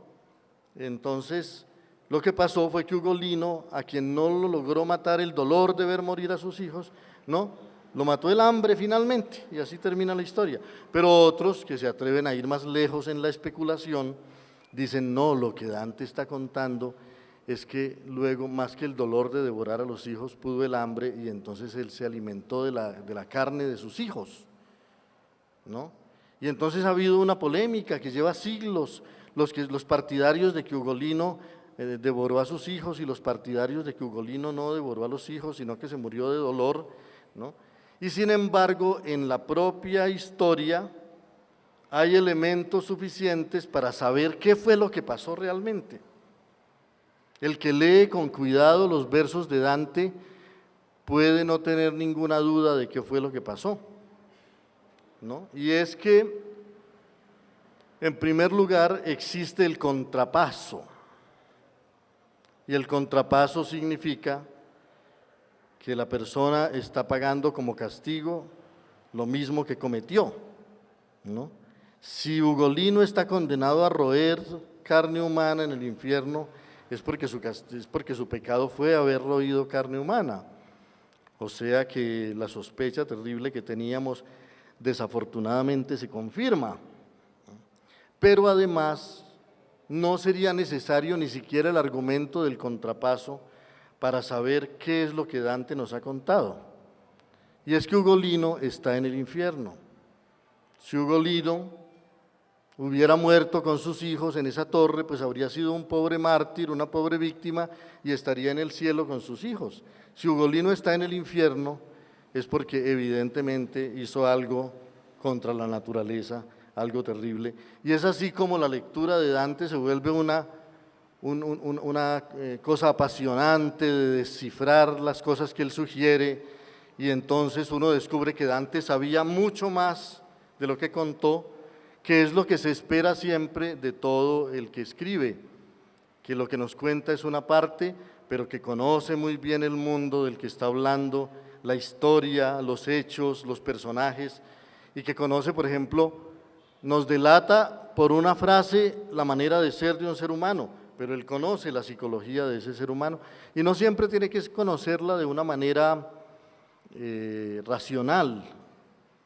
Entonces, lo que pasó fue que Ugolino, a quien no lo logró matar el dolor de ver morir a sus hijos, ¿no?, lo mató el hambre finalmente, y así termina la historia. Pero otros, que se atreven a ir más lejos en la especulación, dicen: no, lo que Dante está contando es que luego, más que el dolor de devorar a los hijos, pudo el hambre, y entonces él se alimentó de la carne de sus hijos, ¿no? Y entonces ha habido una polémica que lleva siglos, los partidarios de que Ugolino devoró a sus hijos y los partidarios de que Ugolino no devoró a los hijos, sino que se murió de dolor, ¿no? Y sin embargo, en la propia historia hay elementos suficientes para saber qué fue lo que pasó realmente. El que lee con cuidado los versos de Dante puede no tener ninguna duda de qué fue lo que pasó, ¿no? Y es que, en primer lugar, existe el contrapaso. Y el contrapaso significa que la persona está pagando como castigo lo mismo que cometió, ¿no? Si Ugolino está condenado a roer carne humana en el infierno, es porque su pecado fue haber roído carne humana. O sea que la sospecha terrible que teníamos desafortunadamente se confirma. Pero además, no sería necesario ni siquiera el argumento del contrapaso para saber qué es lo que Dante nos ha contado. y es que Ugolino está en el infierno. Si Ugolino hubiera muerto con sus hijos en esa torre, pues habría sido un pobre mártir, una pobre víctima, y estaría en el cielo con sus hijos. Si Ugolino está en el infierno, es porque evidentemente hizo algo contra la naturaleza, algo terrible. Y es así como la lectura de Dante se vuelve una cosa apasionante de descifrar las cosas que él sugiere, y entonces uno descubre que Dante sabía mucho más de lo que contó, que es lo que se espera siempre de todo el que escribe, que lo que nos cuenta es una parte, pero que conoce muy bien el mundo del que está hablando, la historia, los hechos, los personajes, y que conoce, por ejemplo, nos delata por una frase la manera de ser de un ser humano, pero él conoce la psicología de ese ser humano, y no siempre tiene que conocerla de una manera racional.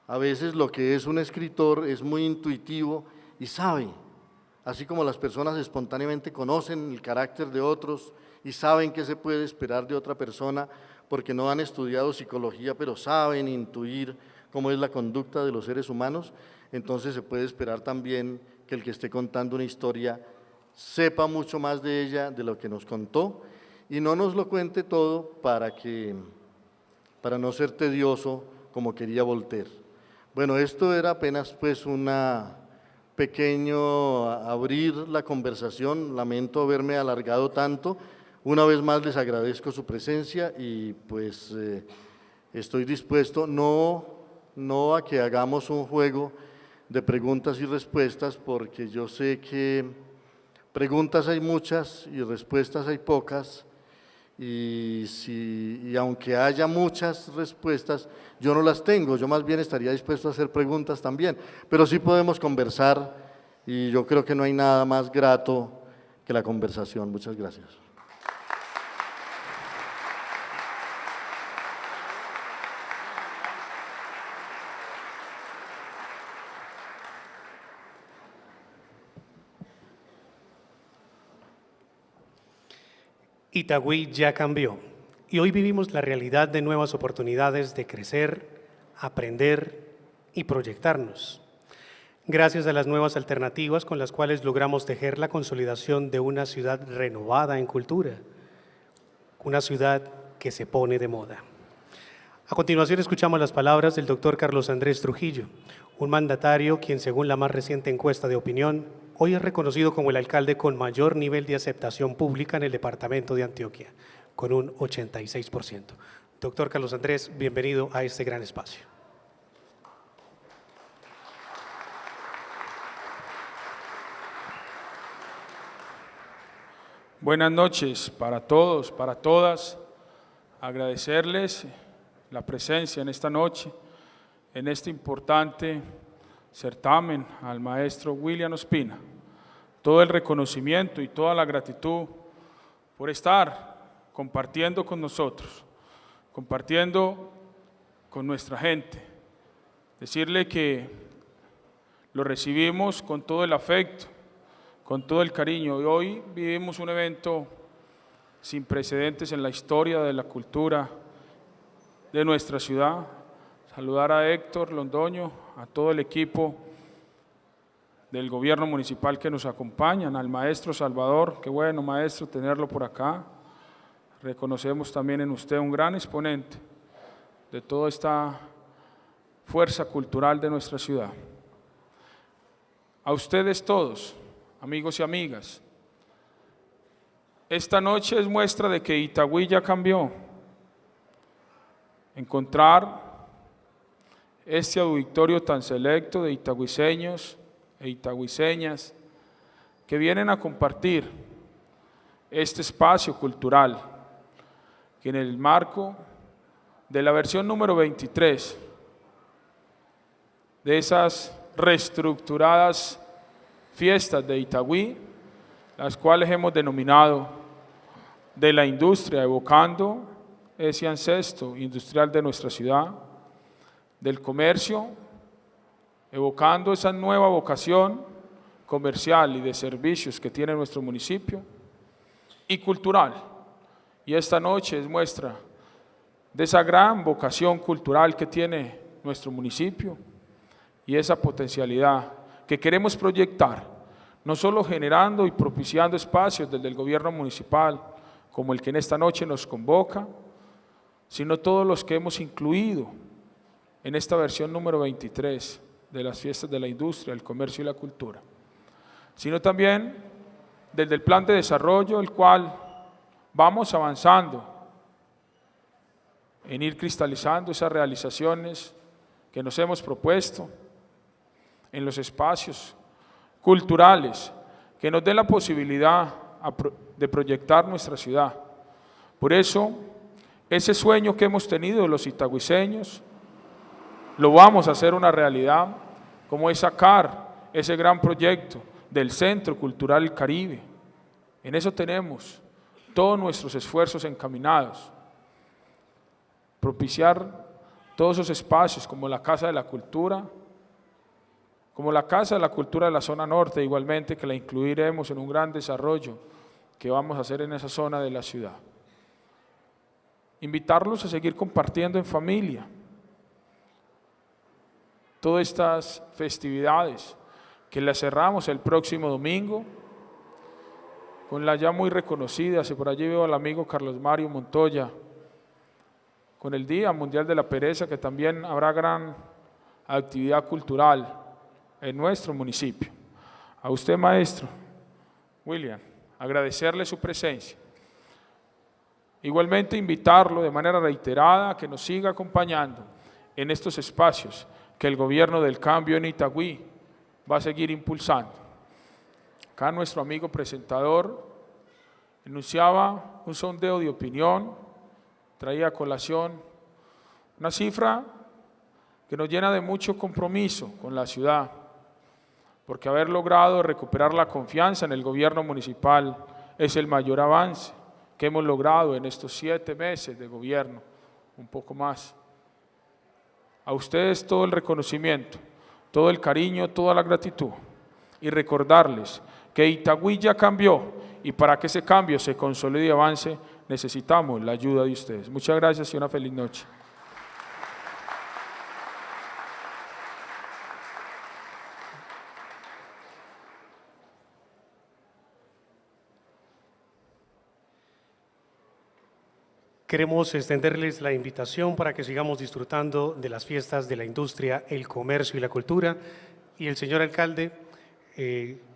A veces lo que es un escritor es muy intuitivo y sabe, así como las personas espontáneamente conocen el carácter de otros y saben qué se puede esperar de otra persona porque no han estudiado psicología, pero saben intuir cómo es la conducta de los seres humanos, entonces se puede esperar también que el que esté contando una historia sepa mucho más de ella de lo que nos contó y no nos lo cuente todo para no ser tedioso como quería Voltaire. Bueno, esto era apenas pues una pequeño abrir la conversación, lamento haberme alargado tanto, una vez más les agradezco su presencia y pues estoy dispuesto no a que hagamos un juego de preguntas y respuestas, porque yo sé que preguntas hay muchas y respuestas hay pocas, y aunque haya muchas respuestas, yo no las tengo, yo más bien estaría dispuesto a hacer preguntas también, pero sí podemos conversar y yo creo que no hay nada más grato que la conversación. Muchas gracias. Itagüí ya cambió y hoy vivimos la realidad de nuevas oportunidades de crecer, aprender y proyectarnos. Gracias a las nuevas alternativas con las cuales logramos tejer la consolidación de una ciudad renovada en cultura, una ciudad que se pone de moda. A continuación escuchamos las palabras del doctor Carlos Andrés Trujillo, un mandatario quien, según la más reciente encuesta de opinión, hoy es reconocido como el alcalde con mayor nivel de aceptación pública en el departamento de Antioquia, con un 86%. Doctor Carlos Andrés, bienvenido a este gran espacio. Buenas noches para todos, para todas. Agradecerles la presencia en esta noche, en este importante certamen al maestro William Ospina. Todo el reconocimiento y toda la gratitud por estar compartiendo con nosotros, compartiendo con nuestra gente. Decirle que lo recibimos con todo el afecto, con todo el cariño. Y hoy vivimos un evento sin precedentes en la historia de la cultura de nuestra ciudad. Saludar a Héctor Londoño, a todo el equipo del gobierno municipal que nos acompañan, al maestro Salvador, qué bueno maestro tenerlo por acá. Reconocemos también en usted un gran exponente de toda esta fuerza cultural de nuestra ciudad. A ustedes todos, amigos y amigas, esta noche es muestra de que Itagüí ya cambió. Encontrar este auditorio tan selecto de itagüiseños e itagüiseñas que vienen a compartir este espacio cultural, que en el marco de la versión número 23 de esas reestructuradas fiestas de Itagüí, las cuales hemos denominado de la industria, evocando ese ancestro industrial de nuestra ciudad, del comercio, evocando esa nueva vocación comercial y de servicios que tiene nuestro municipio, y cultural. Y esta noche es muestra de esa gran vocación cultural que tiene nuestro municipio y esa potencialidad que queremos proyectar, no solo generando y propiciando espacios desde el gobierno municipal, como el que en esta noche nos convoca, sino todos los que hemos incluido en esta versión número 23 de las fiestas de la industria, el comercio y la cultura, sino también desde el plan de desarrollo, el cual vamos avanzando en ir cristalizando esas realizaciones que nos hemos propuesto en los espacios culturales que nos den la posibilidad de proyectar nuestra ciudad. Por eso, ese sueño que hemos tenido los itagüiseños, lo vamos a hacer una realidad, como es sacar ese gran proyecto del Centro Cultural Caribe. En eso tenemos todos nuestros esfuerzos encaminados. Propiciar todos esos espacios como la Casa de la Cultura, como la Casa de la Cultura de la zona norte, igualmente que la incluiremos en un gran desarrollo que vamos a hacer en esa zona de la ciudad. Invitarlos a seguir compartiendo en familia todas estas festividades que las cerramos el próximo domingo con la ya muy reconocida, si por allí veo al amigo Carlos Mario Montoya, con el Día Mundial de la Pereza, que también habrá gran actividad cultural en nuestro municipio. A usted, maestro William, agradecerle su presencia. Igualmente invitarlo de manera reiterada a que nos siga acompañando en estos espacios que el gobierno del cambio en Itagüí va a seguir impulsando. Acá nuestro amigo presentador enunciaba un sondeo de opinión, traía a colación una cifra que nos llena de mucho compromiso con la ciudad, porque haber logrado recuperar la confianza en el gobierno municipal es el mayor avance que hemos logrado en estos 7 meses de gobierno, un poco más. A ustedes todo el reconocimiento, todo el cariño, toda la gratitud, y recordarles que Itagüí ya cambió, y para que ese cambio se consolide y avance, necesitamos la ayuda de ustedes. Muchas gracias y una feliz noche. Queremos extenderles la invitación para que sigamos disfrutando de las fiestas de la industria, el comercio y la cultura. Y el señor alcalde,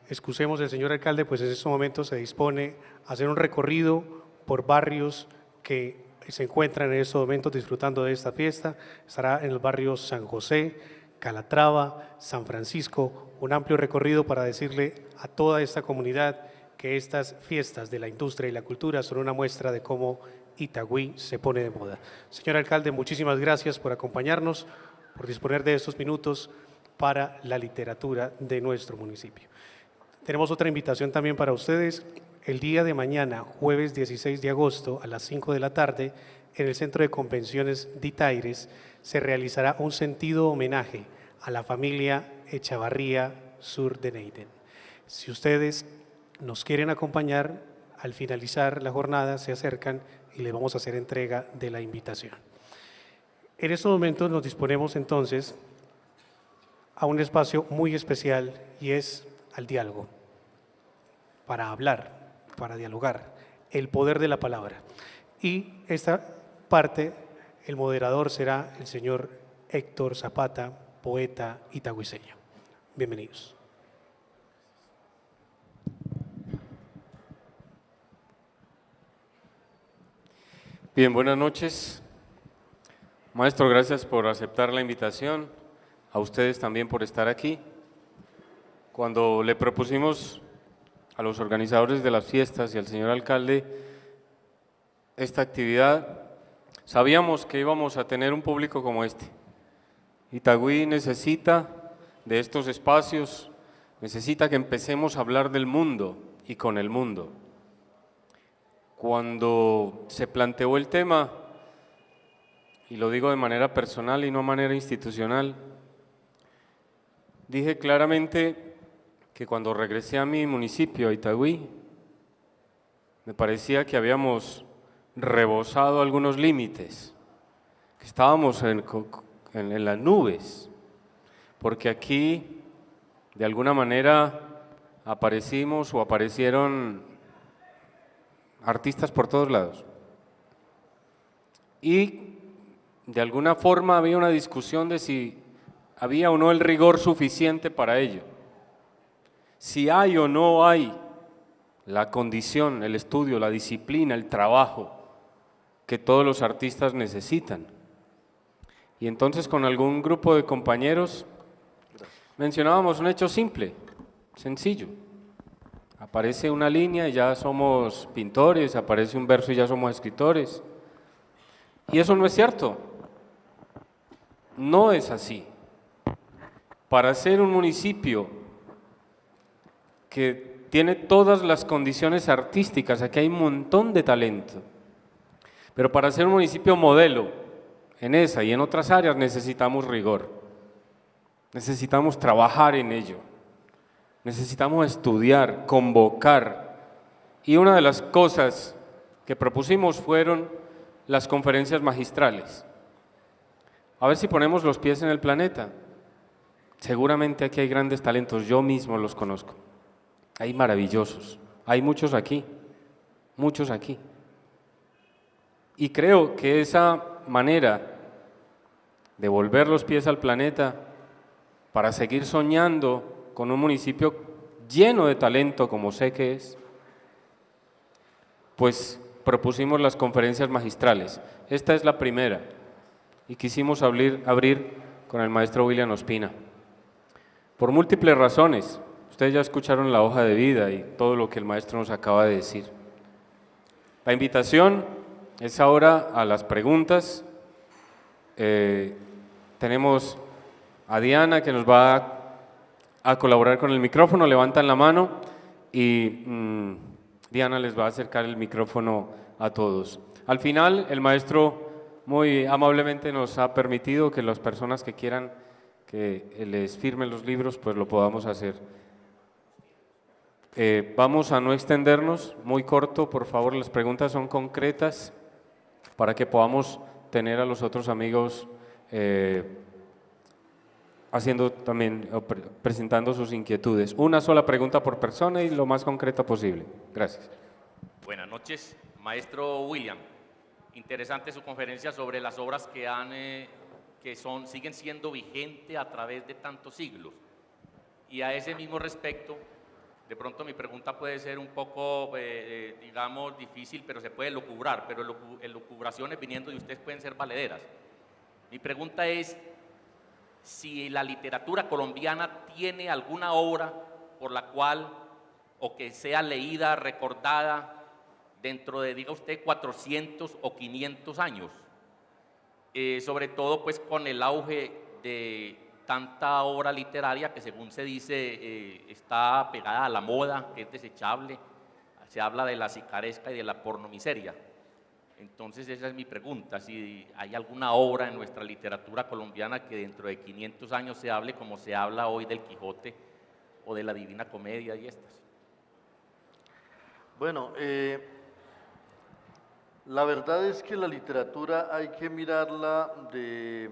excusemos al señor alcalde, pues en estos momentos se dispone a hacer un recorrido por barrios que se encuentran en estos momentos disfrutando de esta fiesta. Estará en los barrios San José, Calatrava, San Francisco, un amplio recorrido para decirle a toda esta comunidad que estas fiestas de la industria y la cultura son una muestra de cómo Itagüí se pone de moda. Señor alcalde, muchísimas gracias por acompañarnos, por disponer de estos minutos para la literatura de nuestro municipio. Tenemos otra invitación también para ustedes. El día de mañana, jueves 16 de agosto, a las 5 de la tarde, en el Centro de Convenciones de Itaires, se realizará un sentido homenaje a la familia Echavarría Sur de Neiden. Si ustedes nos quieren acompañar, al finalizar la jornada se acercan y les vamos a hacer entrega de la invitación. En estos momentos nos disponemos entonces a un espacio muy especial y es al diálogo, para hablar, para dialogar, el poder de la palabra. Y esta parte, el moderador será el señor Héctor Zapata, poeta itagüiseño. Bienvenidos. Bien, buenas noches. Maestro, gracias por aceptar la invitación, a ustedes también por estar aquí. Cuando le propusimos a los organizadores de las fiestas y al señor alcalde esta actividad, sabíamos que íbamos a tener un público como este. Itagüí necesita de estos espacios, necesita que empecemos a hablar del mundo y con el mundo. Cuando se planteó el tema, y lo digo de manera personal y no de manera institucional, dije claramente que cuando regresé a mi municipio, a Itagüí, me parecía que habíamos rebasado algunos límites que estábamos en las nubes, porque aquí de alguna manera aparecimos o aparecieron artistas por todos lados. Y de alguna forma había una discusión de si había o no el rigor suficiente para ello. Si hay o no hay la condición, el estudio, la disciplina, el trabajo que todos los artistas necesitan. Y entonces con algún grupo de compañeros mencionábamos un hecho simple, sencillo. Aparece una línea y ya somos pintores, aparece un verso y ya somos escritores. Y eso no es cierto. No es así. Para ser un municipio que tiene todas las condiciones artísticas, aquí hay un montón de talento, pero para ser un municipio modelo en esa y en otras áreas necesitamos rigor, necesitamos trabajar en ello, necesitamos estudiar, convocar, y una de las cosas que propusimos fueron las conferencias magistrales. A ver si ponemos los pies en el planeta. Seguramente aquí hay grandes talentos, yo mismo los conozco. Hay maravillosos, hay muchos aquí. Y creo que esa manera de volver los pies al planeta para seguir soñando con un municipio lleno de talento como sé que es, pues propusimos las conferencias magistrales. Esta es la primera y quisimos abrir con el maestro William Ospina. Por múltiples razones, ustedes ya escucharon la hoja de vida y todo lo que el maestro nos acaba de decir. La invitación es ahora a las preguntas. Tenemos a Diana que nos va a colaborar con el micrófono, levantan la mano y Diana les va a acercar el micrófono a todos. Al final, el maestro muy amablemente nos ha permitido que las personas que quieran que les firmen los libros, pues lo podamos hacer. Vamos a no extendernos, muy corto, por favor, las preguntas son concretas para que podamos tener a los otros amigos haciendo también, presentando sus inquietudes. Una sola pregunta por persona y lo más concreta posible. Gracias. Buenas noches, maestro William. Interesante su conferencia sobre las obras siguen siendo vigentes a través de tantos siglos. Y a ese mismo respecto, de pronto mi pregunta puede ser un poco, digamos, difícil, pero se puede lucubrar, pero lucubraciones viniendo de ustedes pueden ser valederas. Mi pregunta es si la literatura colombiana tiene alguna obra por la cual, o que sea leída, recordada, dentro de, diga usted, 400 o 500 años. Sobre todo pues con el auge de tanta obra literaria que según se dice está pegada a la moda, que es desechable. Se habla de la sicaresca y de la pornomiseria. Entonces esa es mi pregunta, si hay alguna obra en nuestra literatura colombiana que dentro de 500 años se hable como se habla hoy del Quijote o de la Divina Comedia y estas. Bueno, la verdad es que la literatura hay que mirarla de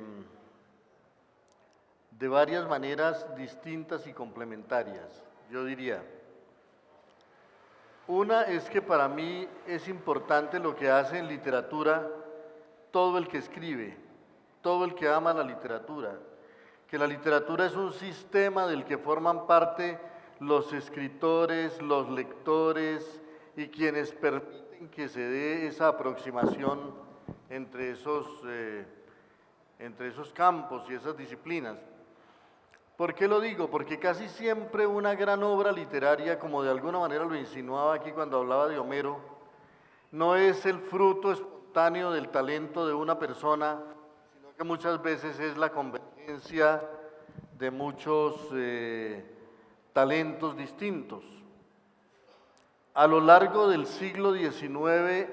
varias maneras distintas y complementarias, yo diría. Una es que para mí es importante lo que hace en literatura todo el que escribe, todo el que ama la literatura, que la literatura es un sistema del que forman parte los escritores, los lectores y quienes permiten que se dé esa aproximación entre esos campos y esas disciplinas. ¿Por qué lo digo? Porque casi siempre una gran obra literaria, como de alguna manera lo insinuaba aquí cuando hablaba de Homero, no es el fruto espontáneo del talento de una persona, sino que muchas veces es la convergencia de muchos talentos distintos. A lo largo del siglo XIX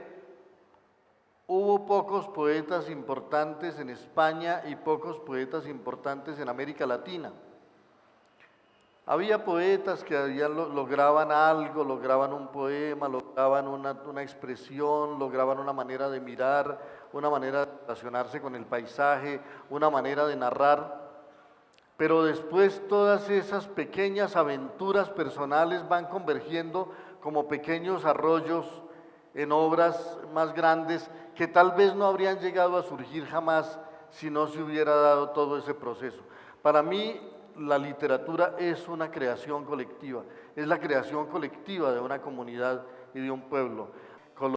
hubo pocos poetas importantes en España y pocos poetas importantes en América Latina. Había poetas que lograban algo, lograban un poema, lograban una expresión, lograban una manera de mirar una manera de relacionarse con el paisaje, una manera de narrar. Pero después todas esas pequeñas aventuras personales van convergiendo como pequeños arroyos en obras más grandes que tal vez no habrían llegado a surgir jamás si no se hubiera dado todo ese proceso. Para mí, la literatura es una creación colectiva, es la creación colectiva de una comunidad y de un pueblo.